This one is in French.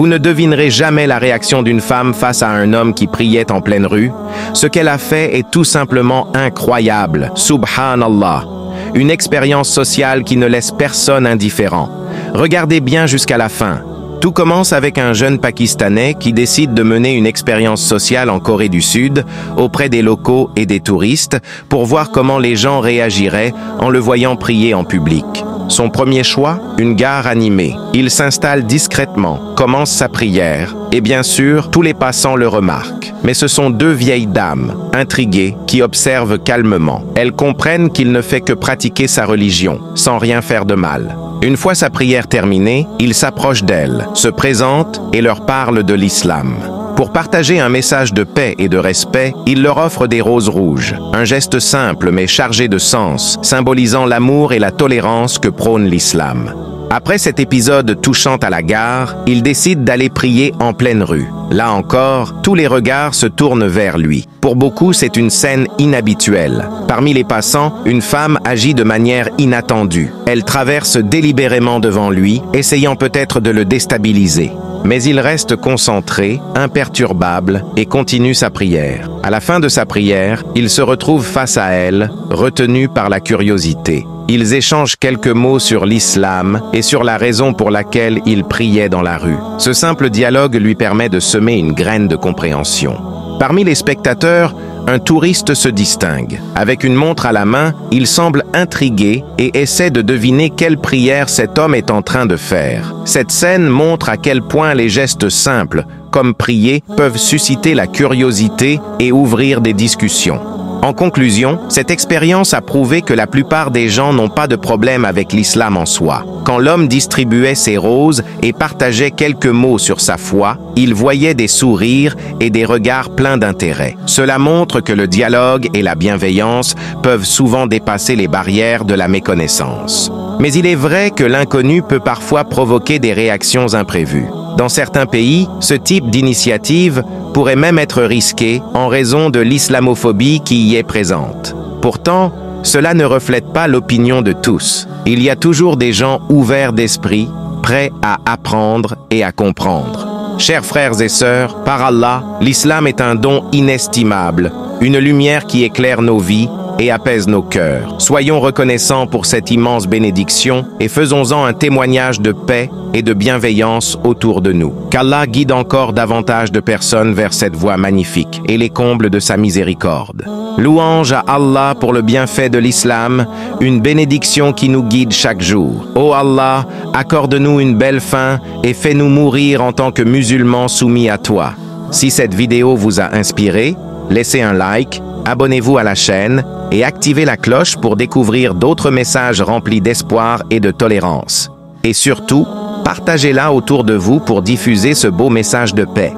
Vous ne devinerez jamais la réaction d'une femme face à un homme qui priait en pleine rue. Ce qu'elle a fait est tout simplement incroyable. Subhanallah. Une expérience sociale qui ne laisse personne indifférent. Regardez bien jusqu'à la fin. Tout commence avec un jeune Pakistanais qui décide de mener une expérience sociale en Corée du Sud auprès des locaux et des touristes pour voir comment les gens réagiraient en le voyant prier en public. Son premier choix, une gare animée. Il s'installe discrètement, commence sa prière et bien sûr, tous les passants le remarquent. Mais ce sont deux vieilles dames, intriguées, qui observent calmement. Elles comprennent qu'il ne fait que pratiquer sa religion, sans rien faire de mal. Une fois sa prière terminée, il s'approche d'elles, se présente et leur parle de l'islam. Pour partager un message de paix et de respect, il leur offre des roses rouges, un geste simple mais chargé de sens, symbolisant l'amour et la tolérance que prône l'islam. Après cet épisode touchant à la gare, il décide d'aller prier en pleine rue. Là encore, tous les regards se tournent vers lui. Pour beaucoup, c'est une scène inhabituelle. Parmi les passants, une femme agit de manière inattendue. Elle traverse délibérément devant lui, essayant peut-être de le déstabiliser. Mais il reste concentré, imperturbable et continue sa prière. À la fin de sa prière, il se retrouve face à elle, retenu par la curiosité. Ils échangent quelques mots sur l'islam et sur la raison pour laquelle il priait dans la rue. Ce simple dialogue lui permet de semer une graine de compréhension. Parmi les spectateurs, un touriste se distingue. Avec une montre à la main, il semble intrigué et essaie de deviner quelle prière cet homme est en train de faire. Cette scène montre à quel point les gestes simples, comme prier, peuvent susciter la curiosité et ouvrir des discussions. En conclusion, cette expérience a prouvé que la plupart des gens n'ont pas de problème avec l'islam en soi. Quand l'homme distribuait ses roses et partageait quelques mots sur sa foi, il voyait des sourires et des regards pleins d'intérêt. Cela montre que le dialogue et la bienveillance peuvent souvent dépasser les barrières de la méconnaissance. Mais il est vrai que l'inconnu peut parfois provoquer des réactions imprévues. Dans certains pays, ce type d'initiative pourrait même être risqué en raison de l'islamophobie qui y est présente. Pourtant, cela ne reflète pas l'opinion de tous. Il y a toujours des gens ouverts d'esprit, prêts à apprendre et à comprendre. Chers frères et sœurs, par Allah, l'islam est un don inestimable, une lumière qui éclaire nos vies et apaise nos cœurs. Soyons reconnaissants pour cette immense bénédiction et faisons-en un témoignage de paix et de bienveillance autour de nous. Qu'Allah guide encore davantage de personnes vers cette voie magnifique et les comble de sa miséricorde. Louange à Allah pour le bienfait de l'islam, une bénédiction qui nous guide chaque jour. Ô Allah, accorde-nous une belle fin et fais-nous mourir en tant que musulmans soumis à toi. Si cette vidéo vous a inspiré, laissez un like, abonnez-vous à la chaîne et activez la cloche pour découvrir d'autres messages remplis d'espoir et de tolérance. Et surtout, partagez-la autour de vous pour diffuser ce beau message de paix.